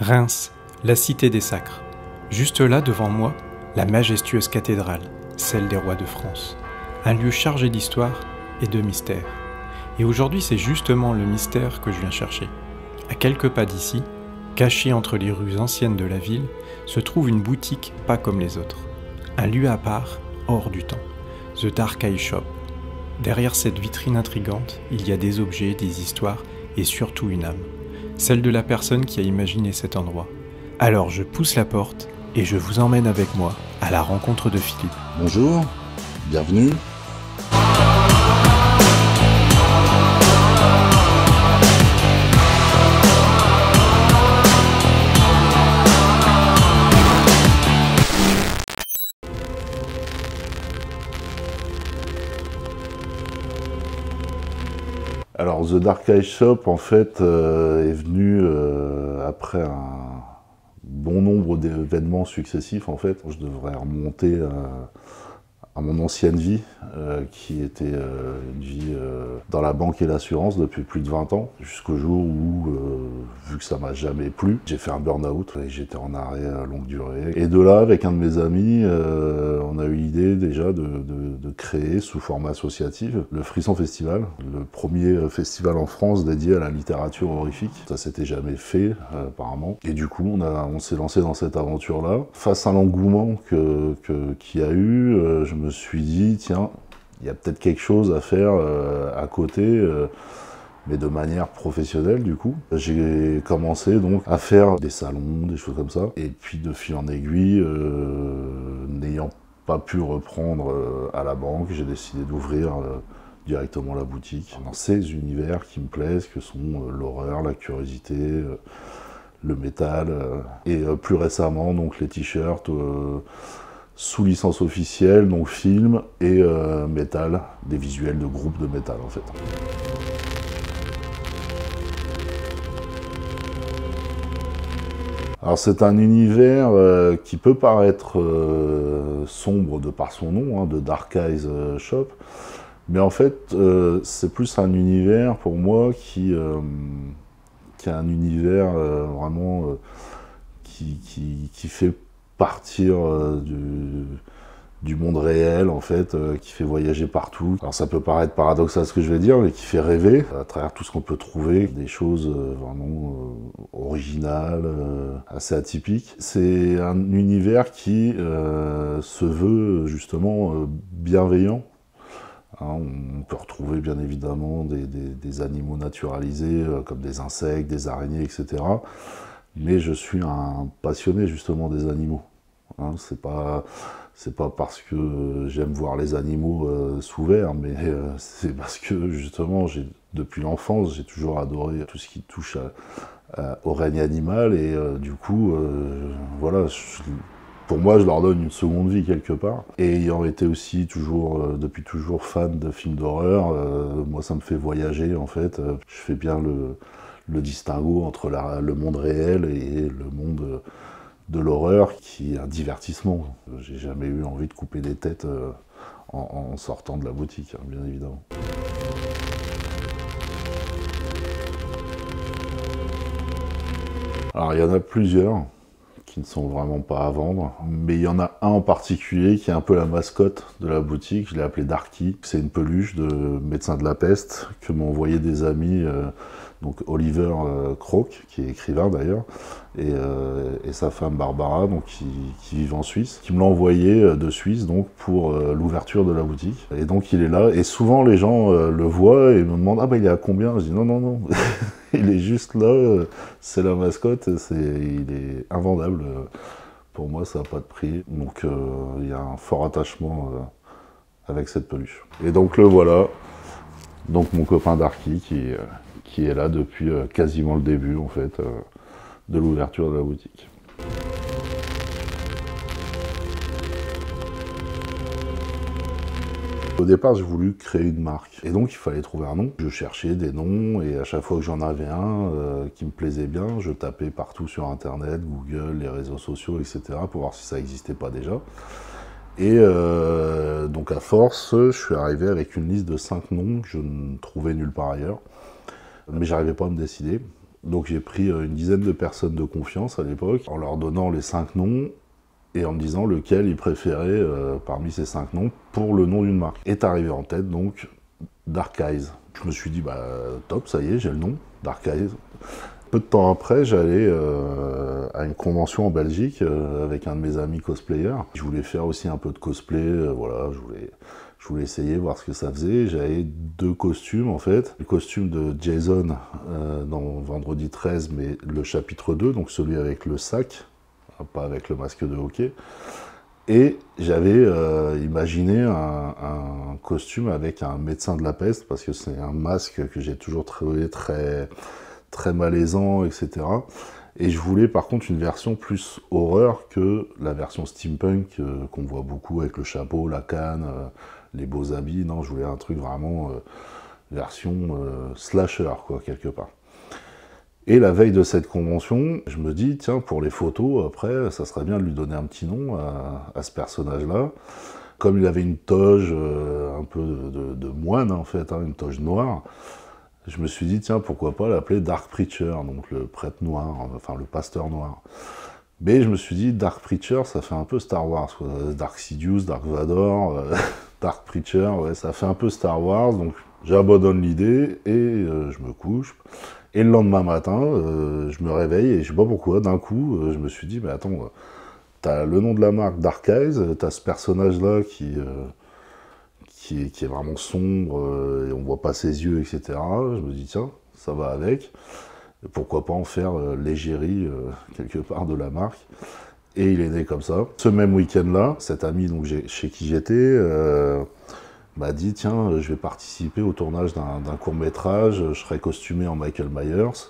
Reims, la cité des sacres. Juste là, devant moi, la majestueuse cathédrale, celle des rois de France. Un lieu chargé d'histoire et de mystère. Et aujourd'hui, c'est justement le mystère que je viens chercher. À quelques pas d'ici, cachée entre les rues anciennes de la ville, se trouve une boutique pas comme les autres. Un lieu à part, hors du temps. The Dark Eye Shop. Derrière cette vitrine intrigante, il y a des objets, des histoires et surtout une âme. Celle de la personne qui a imaginé cet endroit. Alors je pousse la porte et je vous emmène avec moi à la rencontre de Philippe. Bonjour, bienvenue. Alors The Dark Eye Shop en fait est venu après un bon nombre d'événements successifs en fait. Je devrais remonter à mon ancienne vie qui était une vie dans la banque et l'assurance depuis plus de 20 ans, jusqu'au jour où, vu que ça m'a jamais plu, j'ai fait un burn-out et j'étais en arrêt à longue durée. Et de là, avec un de mes amis, on a eu l'idée déjà de créer sous forme associative le Frisson Festival, le premier festival en France dédié à la littérature horrifique. Ça s'était jamais fait apparemment. Et du coup, on s'est lancé dans cette aventure-là. Face à l'engouement qu'il y a eu, je me suis dit, tiens, il y a peut-être quelque chose à faire à côté, mais de manière professionnelle du coup. J'ai commencé donc à faire des salons, des choses comme ça, et puis de fil en aiguille, n'ayant pas pu reprendre à la banque, j'ai décidé d'ouvrir directement la boutique dans ces univers qui me plaisent, que sont l'horreur, la curiosité, le métal, et plus récemment donc les t-shirts sous licence officielle, donc film et métal, des visuels de groupes de métal en fait. Alors c'est un univers qui peut paraître sombre de par son nom, de Dark Eyes Shop, mais en fait c'est plus un univers pour moi qui est un univers vraiment qui fait partir du monde réel en fait, qui fait voyager partout. Alors ça peut paraître paradoxal ce que je vais dire, mais qui fait rêver à travers tout ce qu'on peut trouver, des choses vraiment originales, assez atypiques. C'est un univers qui se veut justement bienveillant. Hein, on peut retrouver bien évidemment des animaux naturalisés comme des insectes, des araignées, etc. Mais je suis un passionné justement des animaux. Hein, c'est pas parce que j'aime voir les animaux sous verre, mais c'est parce que justement, depuis l'enfance, j'ai toujours adoré tout ce qui touche au règne animal, et du coup, voilà, pour moi, je leur donne une seconde vie quelque part. Et ayant été aussi depuis toujours fan de films d'horreur, moi ça me fait voyager en fait. Je fais bien le distinguo entre le monde réel et le monde de l'horreur, qui est un divertissement. J'ai jamais eu envie de couper des têtes en sortant de la boutique, hein, bien évidemment. Alors il y en a plusieurs qui ne sont vraiment pas à vendre, mais il y en a un en particulier qui est un peu la mascotte de la boutique. Je l'ai appelé Darky. C'est une peluche de Médecin de la Peste que m'ont envoyé des amis, donc Oliver Croc, qui est écrivain d'ailleurs, et sa femme Barbara, donc qui vivent en Suisse, qui me l'ont envoyé de Suisse donc pour l'ouverture de la boutique. Et donc il est là, et souvent les gens le voient et me demandent « Ah bah il est à combien ?» Je dis « Non, non, non !» Il est juste là, c'est la mascotte, il est invendable. Pour moi, ça n'a pas de prix. Donc il y a un fort attachement avec cette peluche. Et donc le voilà, donc mon copain Darky qui est là depuis quasiment le début en fait de l'ouverture de la boutique. Au départ, j'ai voulu créer une marque, et donc il fallait trouver un nom. Je cherchais des noms, et à chaque fois que j'en avais un qui me plaisait bien, je tapais partout sur internet, Google, les réseaux sociaux, etc. pour voir si ça n'existait pas déjà. Et donc à force, je suis arrivé avec une liste de 5 noms que je ne trouvais nulle part ailleurs, mais j'arrivais pas à me décider. Donc j'ai pris une dizaine de personnes de confiance à l'époque, en leur donnant les 5 noms, et en me disant lequel ils préféraient parmi ces 5 noms pour le nom d'une marque. Est arrivé en tête donc Dark Eyes. Je me suis dit bah top, ça y est, j'ai le nom, Dark Eyes. Peu de temps après, j'allais à une convention en Belgique avec un de mes amis cosplayers. Je voulais faire aussi un peu de cosplay, voilà, je voulais essayer, voir ce que ça faisait. J'avais 2 costumes en fait. Le costume de Jason dans Vendredi 13, mais le chapitre 2, donc celui avec le sac, pas avec le masque de hockey. Et j'avais imaginé un costume avec un médecin de la peste, parce que c'est un masque que j'ai toujours trouvé très malaisant, etc. Et je voulais par contre une version plus horreur que la version steampunk qu'on voit beaucoup avec le chapeau, la canne, les beaux habits. Non, je voulais un truc vraiment version slasher, quoi, quelque part. Et la veille de cette convention, je me dis, tiens, pour les photos, après, ça serait bien de lui donner un petit nom à ce personnage-là. Comme il avait une toge un peu de moine, en fait, hein, une toge noire, je me suis dit, tiens, pourquoi pas l'appeler Dark Preacher, donc le prêtre noir, enfin le pasteur noir. Mais je me suis dit, Dark Preacher, ça fait un peu Star Wars, quoi. Dark Sidious, Dark Vador, Dark Preacher, ouais, ça fait un peu Star Wars, donc j'abandonne l'idée et je me couche. Et le lendemain matin, je me réveille et je sais pas pourquoi, d'un coup, je me suis dit, mais attends, t'as le nom de la marque Dark Eyes, t'as ce personnage-là qui est vraiment sombre, et on voit pas ses yeux, etc. Je me dis, tiens, ça va avec. Et pourquoi pas en faire l'égérie quelque part de la marque. Et il est né comme ça. Ce même week-end-là, cet ami donc, chez qui j'étais m'a dit, tiens, je vais participer au tournage d'un court-métrage, je serai costumé en Michael Myers.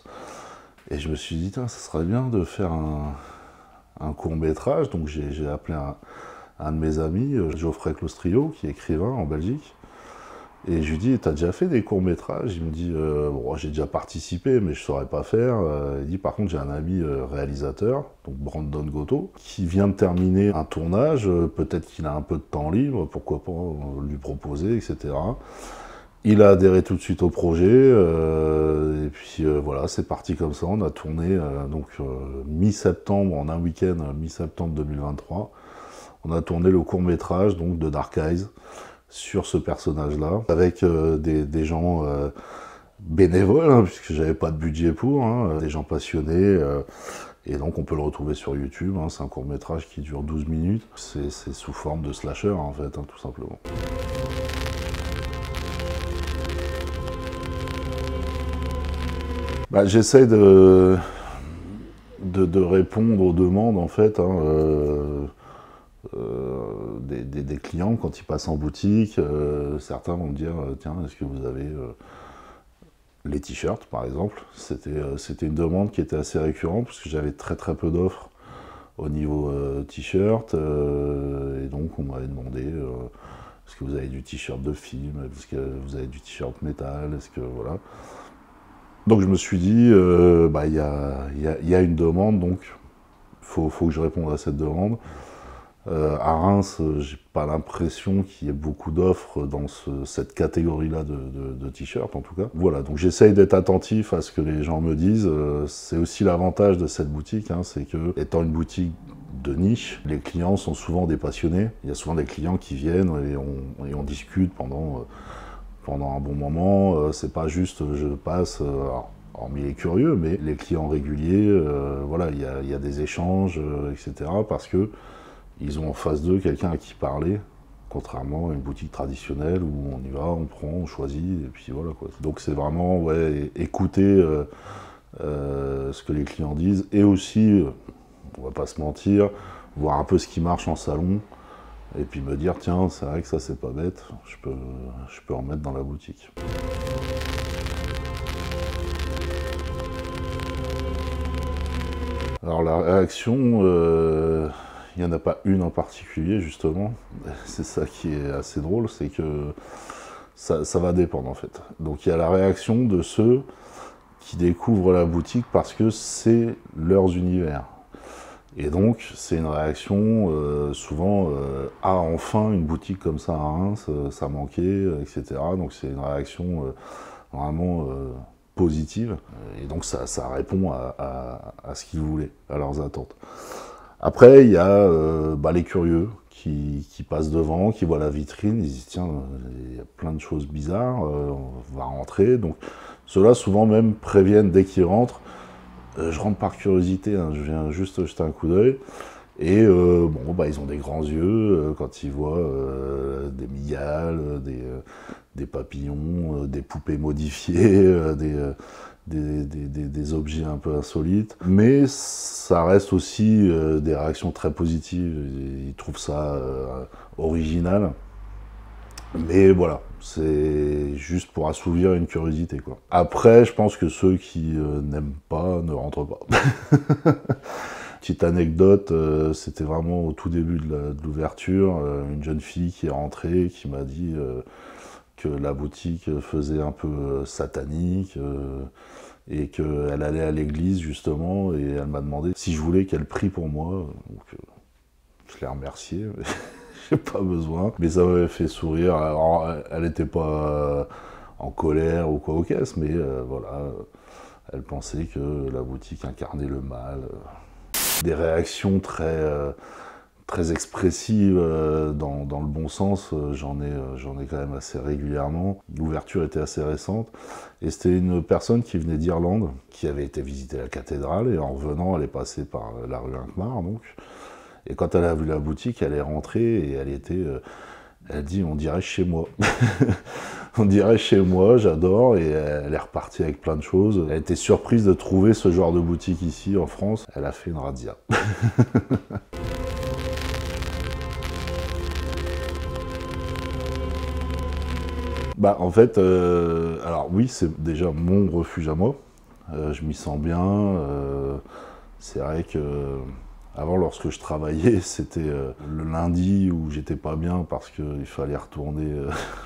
Et je me suis dit, tiens, ça serait bien de faire un court-métrage. Donc j'ai appelé un de mes amis, Geoffrey Clostrio, qui est écrivain en Belgique. Et je lui dis, t'as déjà fait des courts-métrages? Il me dit, bon, j'ai déjà participé, mais je ne saurais pas faire. Il dit, par contre, j'ai un ami réalisateur, donc Brandon Gotto, qui vient de terminer un tournage, peut-être qu'il a un peu de temps libre, pourquoi pas lui proposer, etc. Il a adhéré tout de suite au projet, et puis voilà, c'est parti comme ça. On a tourné donc mi-septembre, en un week-end, mi-septembre 2023. On a tourné le court-métrage donc de Dark Eyes sur ce personnage-là, avec des gens bénévoles, hein, puisque j'avais pas de budget pour, hein, des gens passionnés, et donc on peut le retrouver sur YouTube, hein, c'est un court-métrage qui dure 12 minutes, c'est sous forme de slasher en fait, hein, tout simplement. Bah, j'essaie de répondre aux demandes en fait, hein, des clients quand ils passent en boutique. Certains vont me dire, tiens, est-ce que vous avez les t-shirts par exemple? C'était une demande qui était assez récurrente parce que j'avais très peu d'offres au niveau t-shirt, et donc on m'avait demandé est-ce que vous avez du t-shirt de film, est-ce que vous avez du t-shirt métal, est-ce que voilà. Donc je me suis dit, bah, y a une demande, donc faut que je réponde à cette demande. À Reims, j'ai pas l'impression qu'il y ait beaucoup d'offres dans cette catégorie-là de t-shirts, en tout cas. Voilà, donc j'essaye d'être attentif à ce que les gens me disent. C'est aussi l'avantage de cette boutique, hein, c'est que, étant une boutique de niche, les clients sont souvent des passionnés. Il y a souvent des clients qui viennent et on discute pendant un bon moment. C'est pas juste je passe, hormis les curieux, mais les clients réguliers, voilà, il y a des échanges, etc. Parce que ils ont en face d'eux quelqu'un à qui parler, contrairement à une boutique traditionnelle où on y va, on prend, on choisit, et puis voilà quoi. Donc c'est vraiment, ouais, écouter ce que les clients disent, et aussi, on va pas se mentir, voir un peu ce qui marche en salon, et puis me dire, tiens, c'est vrai que ça c'est pas bête, je peux en mettre dans la boutique. Alors la réaction, il n'y en a pas une en particulier, justement. C'est ça qui est assez drôle, c'est que ça va dépendre, en fait. Donc il y a la réaction de ceux qui découvrent la boutique parce que c'est leurs univers. Et donc c'est une réaction souvent ah, enfin une boutique comme ça à Reims, ça manquait, etc. Donc c'est une réaction vraiment positive, et donc ça répond à ce qu'ils voulaient, à leurs attentes. Après, il y a les curieux qui passent devant, qui voient la vitrine, ils disent tiens, il y a plein de choses bizarres, on va rentrer. Donc ceux-là souvent même préviennent dès qu'ils rentrent, je rentre par curiosité, hein, je viens juste jeter un coup d'œil. Et ils ont des grands yeux quand ils voient des mygales, des papillons, des poupées modifiées, des objets un peu insolites. Mais ça reste aussi des réactions très positives. Ils trouvent ça original. Mais voilà, c'est juste pour assouvir une curiosité, quoi. Après, je pense que ceux qui n'aiment pas ne rentrent pas. Petite anecdote, c'était vraiment au tout début de l'ouverture, une jeune fille qui est rentrée, qui m'a dit que la boutique faisait un peu satanique, et qu'elle allait à l'église justement, et elle m'a demandé si je voulais qu'elle prie pour moi. Donc, je l'ai remercié, mais j'ai pas besoin. Mais ça m'avait fait sourire. Alors, elle n'était pas en colère ou quoi aux caisses, mais voilà, elle pensait que la boutique incarnait le mal. Des réactions très expressives dans le bon sens, j'en ai quand même assez régulièrement. L'ouverture était assez récente, et c'était une personne qui venait d'Irlande, qui avait été visiter la cathédrale, et en revenant, elle est passée par la rue Hincmar, donc. Et quand elle a vu la boutique, elle est rentrée, et elle dit, on dirait chez moi. On dirait chez moi, j'adore, et elle est repartie avec plein de choses. Elle était surprise de trouver ce genre de boutique ici en France. Elle a fait une razzia. En fait, alors oui, c'est déjà mon refuge à moi. Je m'y sens bien. C'est vrai que avant, lorsque je travaillais, c'était le lundi où j'étais pas bien parce qu'il fallait retourner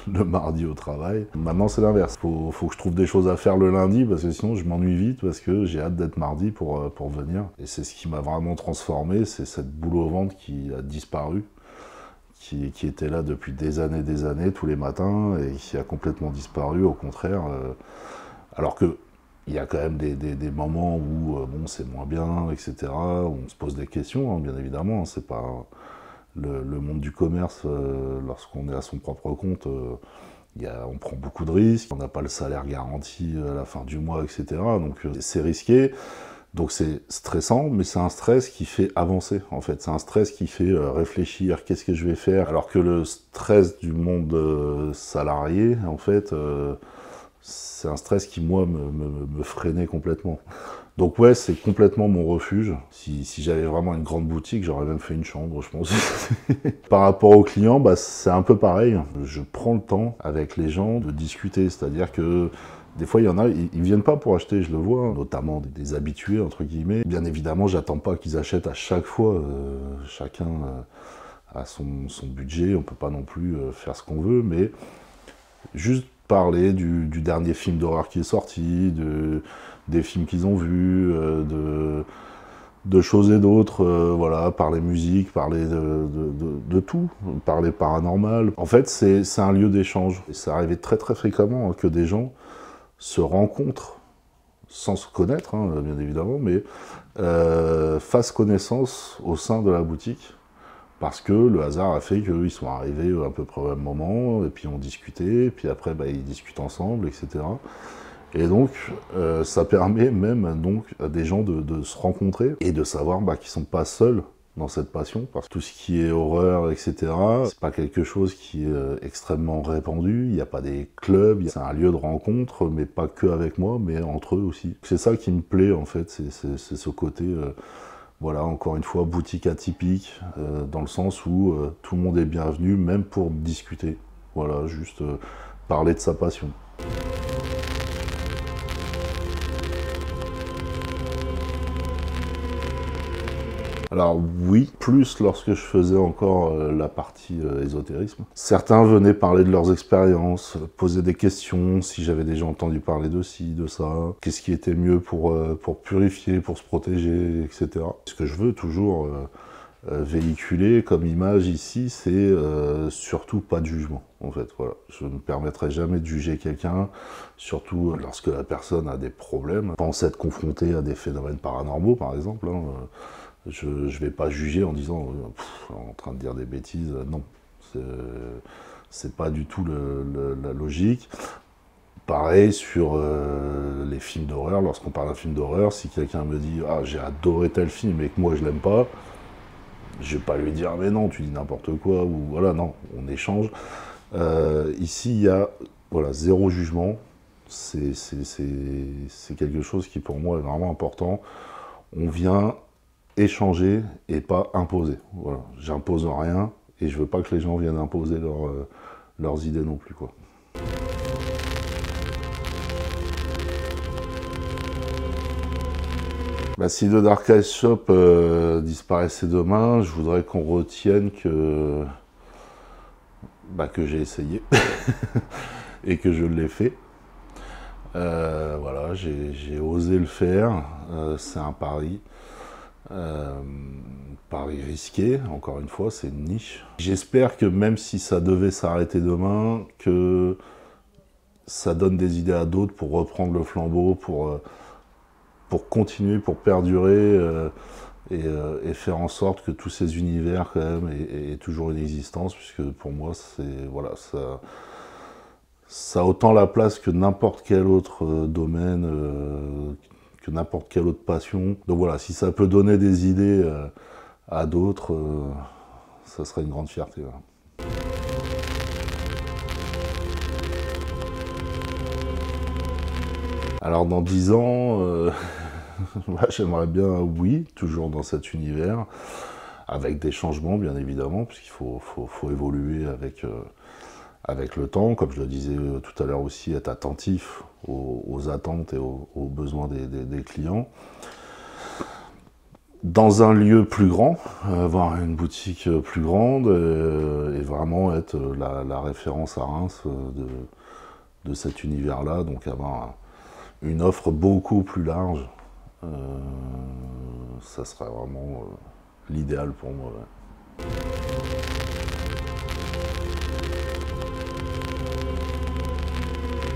le mardi au travail. Maintenant, c'est l'inverse. Faut que je trouve des choses à faire le lundi parce que sinon, je m'ennuie vite parce que j'ai hâte d'être mardi pour venir. Et c'est ce qui m'a vraiment transformé, c'est cette boule au ventre qui a disparu, qui était là depuis des années, tous les matins, et qui a complètement disparu, au contraire. Alors que il y a quand même des moments où c'est moins bien, etc. Où on se pose des questions, hein, bien évidemment. Hein, c'est pas le monde du commerce, lorsqu'on est à son propre compte, on prend beaucoup de risques. On n'a pas le salaire garanti à la fin du mois, etc. Donc c'est risqué. Donc c'est stressant, mais c'est un stress qui fait avancer, en fait. C'est un stress qui fait réfléchir, qu'est-ce que je vais faire. Alors que le stress du monde salarié, en fait, c'est un stress qui, moi, me freinait complètement. Donc ouais, c'est complètement mon refuge. Si j'avais vraiment une grande boutique, j'aurais même fait une chambre, je pense. Par rapport aux clients, c'est un peu pareil. Je prends le temps avec les gens de discuter, c'est-à-dire que des fois, il y en a, ils viennent pas pour acheter, je le vois, notamment des habitués, entre guillemets. Bien évidemment, j'attends pas qu'ils achètent à chaque fois. Chacun a son budget, on peut pas non plus faire ce qu'on veut, mais juste parler du dernier film d'horreur qui est sorti, des films qu'ils ont vus, de choses et d'autres, voilà, parler musique, parler de tout, parler paranormal. En fait, c'est un lieu d'échange. Et ça arrivait très très fréquemment, hein, que des gens se rencontrent sans se connaître, hein, bien évidemment, mais fassent connaissance au sein de la boutique, parce que le hasard a fait qu'ils sont arrivés à peu près au même moment, et puis on discutait, et puis après ils discutent ensemble, etc. Et donc ça permet même donc à des gens de se rencontrer, et de savoir qu'ils ne sont pas seuls dans cette passion, parce que tout ce qui est horreur, etc., c'est pas quelque chose qui est extrêmement répandu, il n'y a pas des clubs, c'est un lieu de rencontre, mais pas que avec moi, mais entre eux aussi. C'est ça qui me plaît, en fait, c'est ce côté, voilà, encore une fois, boutique atypique, dans le sens où tout le monde est bienvenu, même pour discuter, voilà, juste parler de sa passion. Alors oui, plus lorsque je faisais encore la partie ésotérisme. Certains venaient parler de leurs expériences, poser des questions, si j'avais déjà entendu parler de ci, de ça, qu'est-ce qui était mieux pour purifier, pour se protéger, etc. Ce que je veux toujours véhiculer comme image ici, c'est surtout pas de jugement, en fait. Voilà. Je ne me permettrai jamais de juger quelqu'un, surtout lorsque la personne a des problèmes. Pense être confronté à des phénomènes paranormaux, par exemple. Hein. Je ne vais pas juger en disant en train de dire des bêtises. Non, c'est pas du tout la logique. Pareil sur les films d'horreur. Lorsqu'on parle d'un film d'horreur, si quelqu'un me dit « Ah, j'ai adoré tel film et que moi je l'aime pas », je vais pas lui dire « Mais non, tu dis n'importe quoi » ou voilà, non, on échange. Ici, il y a voilà, zéro jugement. C'est quelque chose qui pour moi est vraiment important. On vient échanger et pas imposer. Voilà. J'impose rien et je veux pas que les gens viennent imposer leurs idées non plus, quoi. Bah, si The Dark Eyes Shop disparaissait demain, je voudrais qu'on retienne que j'ai essayé et que je l'ai fait. Voilà, j'ai osé le faire, c'est un pari. Pari risqué, encore une fois, c'est une niche. J'espère que même si ça devait s'arrêter demain, que ça donne des idées à d'autres pour reprendre le flambeau, pour continuer, pour perdurer et faire en sorte que tous ces univers quand même aient toujours une existence, puisque pour moi, voilà, ça a autant la place que n'importe quel autre domaine, que n'importe quelle autre passion. Donc voilà, si ça peut donner des idées à d'autres, ça serait une grande fierté. Voilà. Alors dans 10 ans, j'aimerais bien, oui, toujours dans cet univers, avec des changements bien évidemment, puisqu'il faut évoluer avec le temps, comme je le disais tout à l'heure aussi, être attentif aux attentes et aux besoins des clients. Dans un lieu plus grand, avoir une boutique plus grande et vraiment être la référence à Reims de cet univers-là, donc avoir une offre beaucoup plus large, ça serait vraiment l'idéal pour moi. Ouais.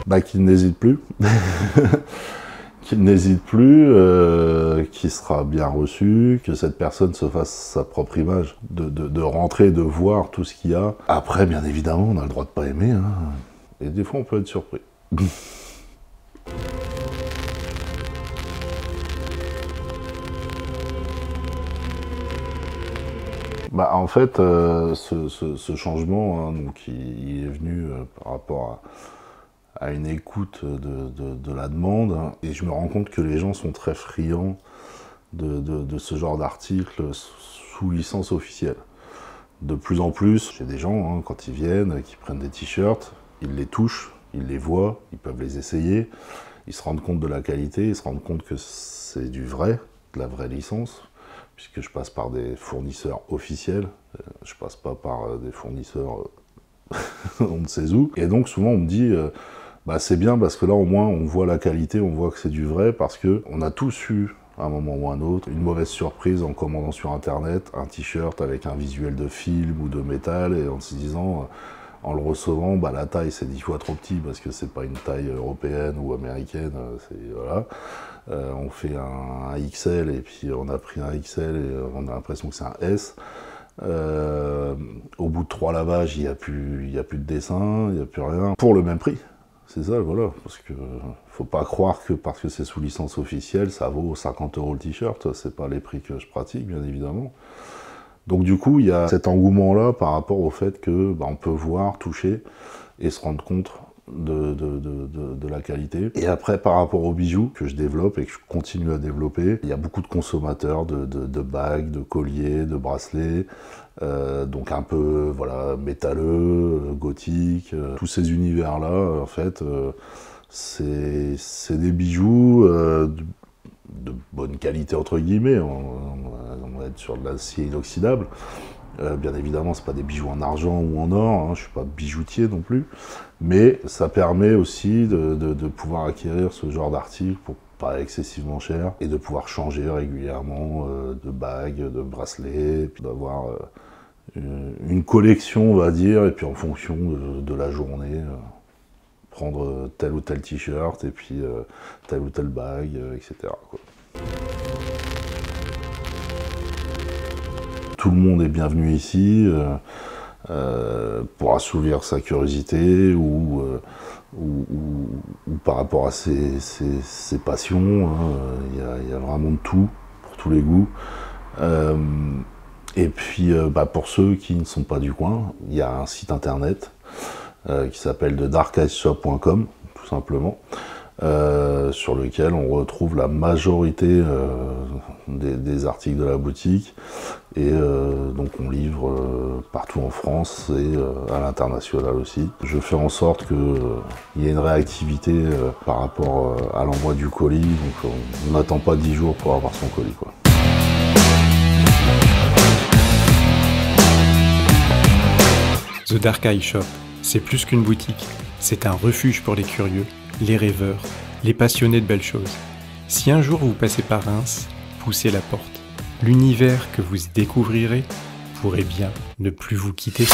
Bah, qu'il n'hésite plus, qu'il n'hésite plus, qu'il sera bien reçu, que cette personne se fasse sa propre image, de rentrer, de voir tout ce qu'il y a. Après, bien évidemment, on a le droit de pas aimer, hein. Et des fois on peut être surpris. Bah, en fait, ce changement, hein, donc, il est venu par rapport à une écoute de la demande, hein, et je me rends compte que les gens sont très friands de ce genre d'articles sous licence officielle. De plus en plus, j'ai des gens, hein, quand ils viennent, qui prennent des t-shirts, ils les touchent, ils les voient, ils peuvent les essayer, ils se rendent compte de la qualité, ils se rendent compte que c'est du vrai, de la vraie licence, puisque je passe par des fournisseurs officiels, je passe pas par des fournisseurs on ne sait où. Et donc souvent on me dit, bah, c'est bien parce que là au moins on voit la qualité, on voit que c'est du vrai, parce qu'on a tous eu, à un moment ou à un autre, une mauvaise surprise en commandant sur internet un t-shirt avec un visuel de film ou de métal, et en se disant, en le recevant, bah, la taille c'est 10 fois trop petit parce que c'est pas une taille européenne ou américaine, voilà. On fait un XL et puis on a pris un XL et on a l'impression que c'est un S. Au bout de 3 lavages, il n'y a plus de dessin, il n'y a plus rien, pour le même prix. C'est ça, voilà, parce que faut pas croire que parce que c'est sous licence officielle, ça vaut 50 € le t-shirt, c'est pas les prix que je pratique, bien évidemment. Donc du coup, il y a cet engouement-là par rapport au fait que on peut voir, toucher et se rendre compte de la qualité. Et après, par rapport aux bijoux que je développe et que je continue à développer, il y a beaucoup de consommateurs de bagues, de colliers, de bracelets, donc un peu voilà, métalleux, gothique, tous ces univers-là, en fait, c'est des bijoux de bonne qualité, entre guillemets, on va être sur de l'acier inoxydable. Bien évidemment, c'est pas des bijoux en argent ou en or, hein, je suis pas bijoutier non plus, mais ça permet aussi de pouvoir acquérir ce genre d'article pas excessivement cher, et de pouvoir changer régulièrement de bagues, de bracelets, puis d'avoir une collection, on va dire, et puis en fonction de la journée, prendre tel ou tel t-shirt, et puis telle ou telle bague, etc. quoi. Tout le monde est bienvenu ici pour assouvir sa curiosité ou par rapport à ses passions. Il y a vraiment de tout, pour tous les goûts. Et puis pour ceux qui ne sont pas du coin, il y a un site internet qui s'appelle thedarkeyeshop.com, tout simplement, sur lequel on retrouve la majorité des articles de la boutique, et donc on livre partout en France et à l'international aussi. Je fais en sorte qu'il y ait une réactivité par rapport à l'envoi du colis, donc on n'attend pas 10 jours pour avoir son colis, quoi. The Dark Eye Shop, c'est plus qu'une boutique, c'est un refuge pour les curieux, les rêveurs, les passionnés de belles choses. Si un jour vous passez par Reims, poussez la porte. L'univers que vous y découvrirez pourrait bien ne plus vous quitter.